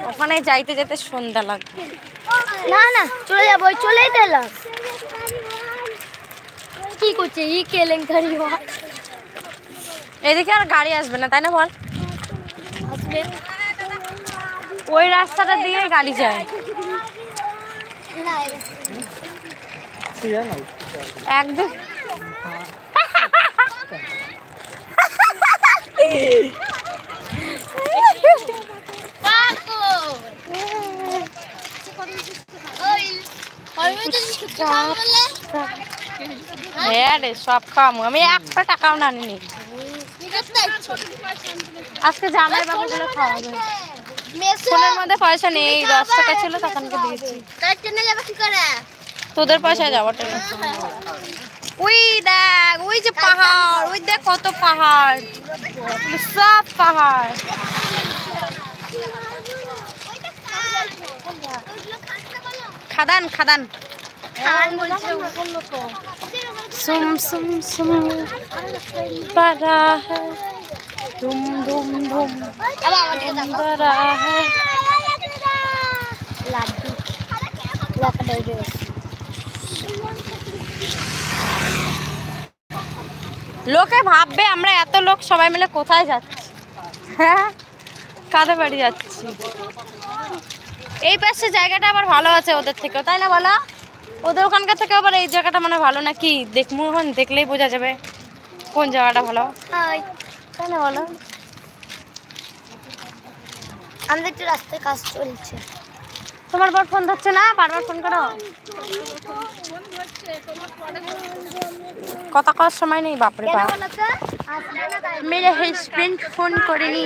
ওখানে যাইতে যেতে সন্ধ্যা লাগবে। না না চলে যাবো, চলেই দিলাম। কি করছে ই কেলেঙ্কারি? এদিকে আর গাড়ি আসবে না, তাই না বল? আসবে ওই রাস্তাটা দিয়ে গাড়ি যায় একদম। হ্যাঁ রে, সব খাম, আমি একটা টাকাও না নিই। আজকে জামাই বাবু গুলো খাওয়া যায়। ফোনের মধ্যে পয়সা নেই, 10 টাকা ছিল তখনকে দিয়েছি। তোদের পয়সা যাবো ট্রেনে। ওই দেখ, ওই যে পাহাড়, ওই দেখ কত পাহাড়, সব পাহাড়। খাদান খাদান सुम सुम सुम बड़ा है धुम धुम धुम बड़ा है। লোকে ভাববে আমরা এত লোক সবাই মিলে কোথায় যাচ্ছি। হ্যাঁ, কাদের বাড়ি যাচ্ছি। এই পাশে জায়গাটা আবার ভালো আছে ওদের থেকে, তাই না বলো? ওদের ওখানকার থেকে আবার এই জায়গাটা মানে ভালো নাকি? দেখবো, এখন দেখলেই বোঝা যাবে কোন জায়গাটা ভালো, তাই না বলো? আমাদের একটু রাস্তায় কাজ চলছে। তোমার বর ফোন ধরছে না? বারবার ফোন করো। কথা কওয়ার সময় নেই, বাপরে বাপ। মেরে হাজবেন্ড ফোন করেনি।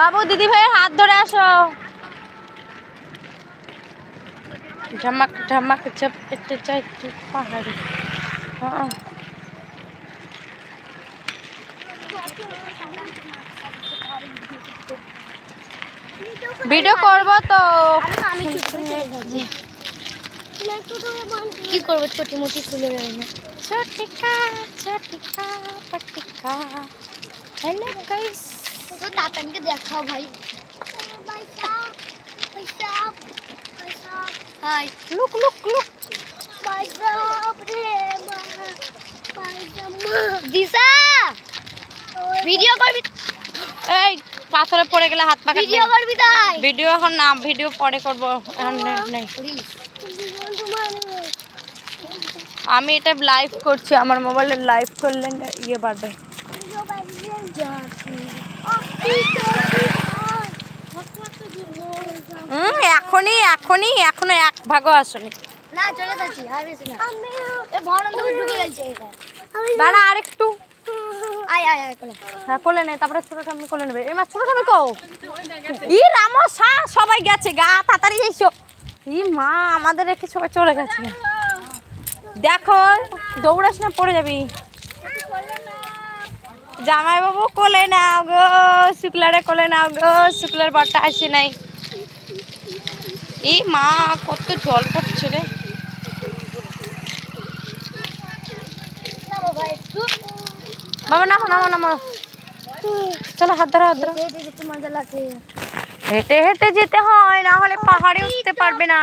বাবু দিদি ভাইয়ের হাত ধরে আসো। ঝমক ঝমক ঝপটে যাইতে পাহাড়ি। হ্যাঁ, ভিডিও করবো তো। কি করবো, ছোটি মোটি খুলে যায় না। ছোটিকা ছোটিকা পটিকা। হ্যালো গাইস, তো তাতানকে দেখাও ভাই। Hi look look look. Disha video করবি? এই পাথরে পড়ে গেলে হাত পা কাটবে। ভিডিও করবি তাই? ভিডিও এখন না, ভিডিও পরে করবো, এখন নেট নেই। আমি এটা লাইভ করছি, আমার মোবাইলে লাইভ করলে ইয়ে বাড়বে। এখনই এখনই এখনো এক ভাগও আসেনি। না চলে যাচ্ছি, আর বেশি না। এ ভরন্ত ঢুকে গেছে এটা। দাঁড়া আরেকটু। আয় আয় আয় কোলে। হ্যাঁ কোলে নে, তারপরে ছোট ঠাম্মি কোলে নেবে। এই মা ছোট ঠাম্মি কও? ই রামসা, সবাই গেছে গা, তাড়াতাড়ি এসো। ই মা, আমাদের রেখে সবাই চলে গেছে। দেখো দৌড়াস না, পড়ে যাবি। জামাই বাবু কোলে নাও গো, শুক্লারে কোলে নাও গো, শুক্লার বরটা আসে নাই। এই মা, কত জল পড়ছে রে। বাবা নামো নামো নামো, চলো হাত ধরো হাত ধরো। মজা লাগে। হেঁটে হেঁটে যেতে হয়, না হলে পাহাড়ে উঠতে পারবে না।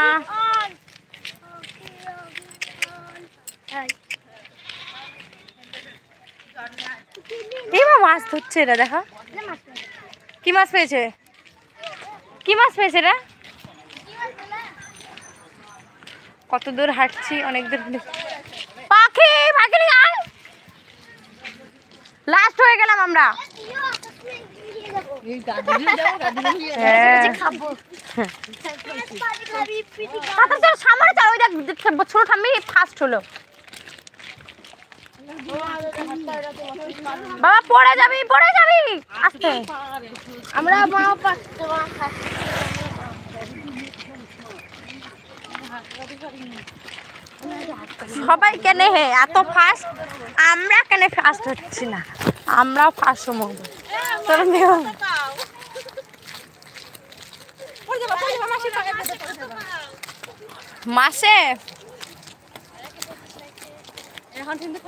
মাছ ধরছে এরা, দেখো কি মাছ পেয়েছে, কি মাছ পেয়েছে রে। কত দূর হাঁটছি, অনেক দূর। পাখি পাখি লাস্ট হয়ে গেলাম আমরা। সামনে চল, ওই দেখ ছোট ঠাম্মি ফার্স্ট হলো। বাবা পড়ে যাবি পড়ে যাবি, আস্তে। আমরা মা সবাই কেন হে এত ফাস্ট, আমরা কেন ফাস্ট হচ্ছি না? আমরাও ফাস্ট হবো। মাসে এখন কিন্তু